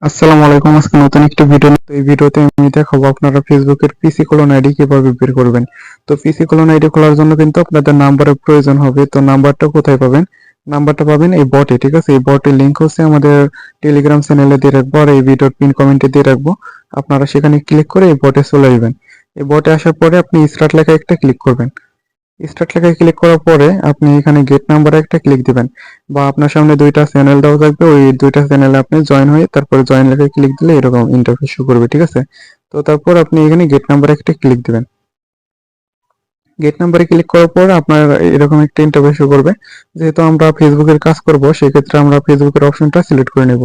আসসালামু আলাইকুম। আজকে নতুন একটা ভিডিও এই ভিডিওতে আমি দেখাবো আপনারা ফেসবুকের পিসি ক্লোন আইডি কিভাবে বের করবেন। তো পিসি ক্লোন আইডি খোলার জন্য কিন্তু আপনাদের নাম্বারের প্রয়োজন হবে। তো নাম্বারটা কোথায় পাবেন? নাম্বারটা পাবেন এই বটে, ঠিক আছে? এই বটের লিংক হচ্ছে আমাদের টেলিগ্রাম চ্যানেলে দিয়ে রাখবো, আর এই ভিডিওর পিন কমেন্টে দিয়ে রাখবো। আপনারা সেখানে ক্লিক করে এই বটে চলে আসবেন। এই বটে আসার পরে আপনি স্টার্ট লেখা একটা ক্লিক করবেন। স্টার্ট লেখায় ক্লিক করার পরে আপনি এখানে গেট নাম্বারে একটা ক্লিক দিবেন, বা আপনার সামনে দুইটা চ্যানেল দেওয়া থাকবে, ওই দুইটা চ্যানেলে আপনি জয়েন হয়ে তারপরে জয়েন লেখায় ক্লিক দিলে এরকম ইন্টারফেস শো করবে, ঠিক আছে? তো তারপর আপনি এখানে গেট নাম্বারে একটা ক্লিক দিবেন। গেট নাম্বারে ক্লিক করার পর আপনার এরকম একটা ইন্টারফেস শো করবে। যেহেতু আমরা ফেসবুকের কাজ করব, সেক্ষেত্রে আমরা ফেসবুকের অপশনটা সিলেক্ট করে নেব।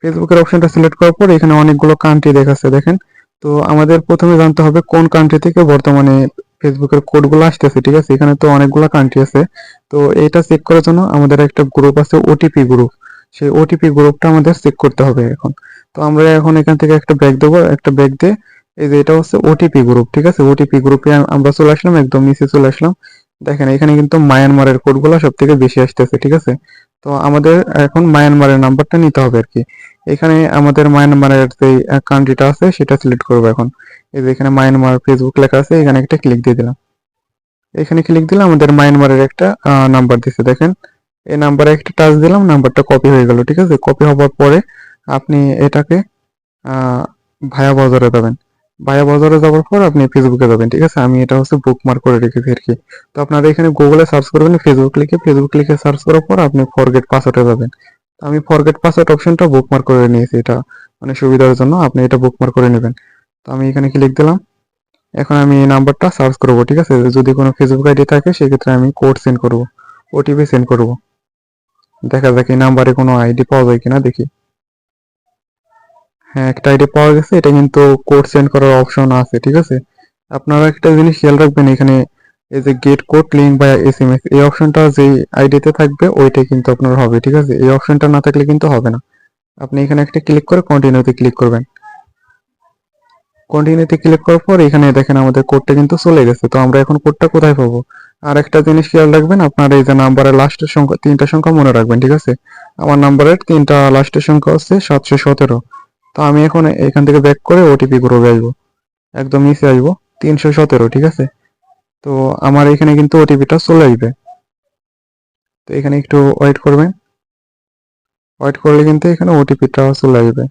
ফেসবুকের অপশনটা সিলেক্ট করার পর এখানে অনেকগুলো কান্ট্রি দেখাচ্ছে, দেখেন। তো আমাদের প্রথমে জানতে হবে কোন কান্ট্রি থেকে বর্তমানে ফেসবুকের কোডগুলো আসতেছে, ঠিক আছে? এখানে তো অনেকগুলো কান্ট্রি আছে। তো এটা চেক করার জন্য আমাদের একটা গ্রুপ আছে, ওটিপি গ্রুপ। সেই ওটিপি গ্রুপটা আমাদের চেক করতে হবে এখন। তো আমরা এখন এখান থেকে একটা ব্যাগ দেবো, একটা ব্যাগ দিয়ে এই যে এটা হচ্ছে ওটিপি গ্রুপ, ঠিক আছে? ওটিপি গ্রুপে আমরা চলে আসলাম, একদম নিচে চলে আসলাম। দেখেন এখানে কিন্তু মায়ানমারের কোডগুলো সব থেকে বেশি আসতেছে, ঠিক আছে? তো আমাদের এখন মায়ানমারের নাম্বারটা নিতে হবে আর কি। এখানে আমাদের মায়ানমারের যে কান্ট্রিটা আছে সেটা সিলেক্ট করবো এখন। এই যে এখানে মায়ানমার ফেসবুক লেখা আছে, এখানে একটা ক্লিক দিয়ে দিলাম। এখানে ক্লিক দিলে আমাদের মায়ানমারের একটা নাম্বার দিচ্ছে, দেখেন। এই নাম্বারে একটা টাচ দিলাম, নাম্বারটা কপি হয়ে গেল, ঠিক আছে? কপি হওয়ার পরে আপনি এটাকে আহ ভায়া বাজারে যাবেন। ভায়া বাজারে যাওয়ার পর আপনি ফেসবুকে যাবেন, ঠিক আছে? আমি এটা হচ্ছে বুকমার্ক করে রেখেছি আর কি। তো আপনারা এখানে গুগলে সার্চ করবেন ফেসবুক লিখে সার্চ করার পর আপনি ফরগেট পাসওয়ার্ডে যাবেন। তো আমি ফরগেট পাসওয়ার্ড অপশনটা বুকমার্ক করে নিয়েছি, এটা মানে সুবিধার জন্য আপনি এটা বুকমার্ক করে নেবেন। তো আমি এখানে ক্লিক দিলাম। এখন আমি এই নাম্বারটা সার্চ করব, ঠিক আছে? যদি কোনো ফেসবুক আইডি থাকে সেক্ষেত্রে আমি কোড সেন্ড করব, ওটিপি সেন্ড করব। দেখা যাক এই নাম্বারে কোনো আইডি পাওয়া যায় কিনা, দেখি। হ্যাঁ, একটা আইডি পাওয়া গেছে। এটা কিন্তু কোড সেন্ড করার অপশন আছে, ঠিক আছে? আপনারা একটা জিনিস খেয়াল রাখবেন, এখানে এই যে গেট কোড লিঙ্ক বা এসএমএস, এই অপশনটা যেই আইডিতে থাকবে ওইটাই কিন্তু আপনার হবে, ঠিক আছে? এই অপশনটা না থাকলে কিন্তু হবে না। আপনি এখানে একটা ক্লিক করে কন্টিনিউতে ক্লিক করবেন। কন্টিনিউতে ক্লিক করার পর এখানে দেখেন আমাদের কোডটা কিন্তু চলে গেছে। তো আমরা এখন কোডটা কোথায় পাবো? আর একটা জিনিস খেয়াল রাখবেন, আপনার এই যে নাম্বারের লাস্টের সংখ্যা, তিনটা সংখ্যা মনে রাখবেন, ঠিক আছে? আমার নাম্বারের তিনটা লাস্টের সংখ্যা হচ্ছে 717। তো আমি এখন এখান থেকে ব্যাক করে ওটিপি গ্রুপে আসবো, একদম নিচে আসবো, 317, ঠিক আছে? তো আমার এখানে কিন্তু ওটিপিটা চলে আসবে। তো এখানে একটু ওয়েট করবেন, ওয়েট করলে কিন্তু এখানে ওটিপিটা চলে আসবে।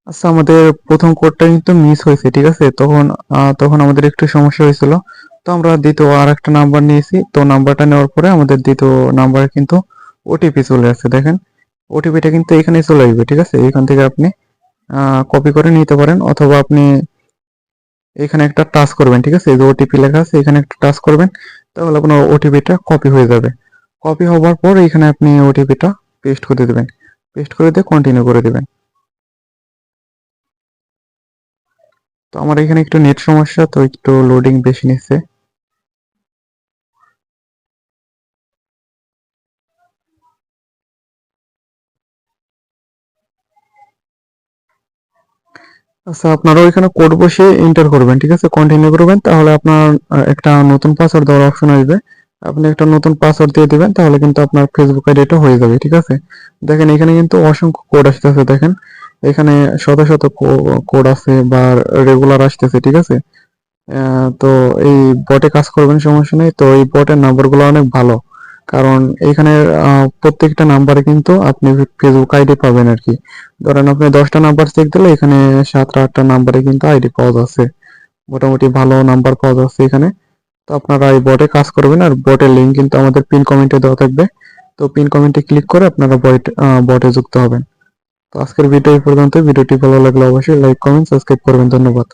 আচ্ছা, আমাদের প্রথম কোডটা কিন্তু মিস হয়েছে, ঠিক আছে? তখন আমাদের একটু সমস্যা হয়েছিল। তো আমরা দ্বিতীয় আর একটা নাম্বার নিয়েছি। তো নাম্বারটা নেওয়ার পরে আমাদের দ্বিতীয় নাম্বারে কিন্তু ওটিপি চলে আসছে, দেখেন। ওটিপিটা কিন্তু এখানেই চলে আসবে, ঠিক আছে? এখান থেকে আপনি কপি করে নিতে পারেন, অথবা আপনি এখানে একটা টাচ করবেন, ঠিক আছে? এই যে ওটিপি লেখা আছে এখানে একটা টাচ করবেন, তাহলে আপনার ওটিপিটা কপি হয়ে যাবে। কপি হওয়ার পর এখানে আপনি ওটিপিটা পেস্ট করে দেবেন, পেস্ট করে দিয়ে কন্টিনিউ করে দেবেন। তো আমার এখানে একটু নেট সমস্যা, তো একটু লোডিং বেশি নিচ্ছে। আচ্ছা, আপনারা ওইখানে কোড বসে এন্টার করবেন, ঠিক আছে? কন্টিনিউ করবেন, তাহলে আপনার একটা নতুন পাসওয়ার্ড দেওয়ার অপশন আসবে। আপনি একটা নতুন পাসওয়ার্ড দিয়ে দিবেন, তাহলে কিন্তু আপনার ফেসবুক আইডিটা হয়ে যাবে, ঠিক আছে? দেখেন এখানে কিন্তু অসংখ্য কোড আসতেছে, দেখেন। এখানে শত শত কোড আছে বা রেগুলার আসতেছে, ঠিক আছে? তো এই বটে কাজ করবেন, সমস্যা নেই। তো এই বটের নাম্বারগুলো অনেক ভালো, কারণ এখানে প্রত্যেকটা নাম্বারে কিন্তু আপনি ফেসবুক আইডি পাবেন আর কি। ধরেন আপনি 10টা নাম্বার চেক দিলে এখানে 7-8টা নাম্বারে কিন্তু আইডি পাওয়া যাচ্ছে। মোটামুটি ভালো নাম্বার পাওয়া যাচ্ছে এখানে। তো আপনারা এই বটে কাজ করবেন, আর বটের লিঙ্ক কিন্তু আমাদের পিন কমেন্টে দেওয়া থাকবে। তো পিন কমেন্টে ক্লিক করে আপনারা বটে যুক্ত হবেন। তো আজকের ভিডিও এই পর্যন্ত। ভিডিওটি ভালো লাগলে অবশ্যই লাইক, কমেন্ট, সাবস্ক্রাইব করবেন। ধন্যবাদ।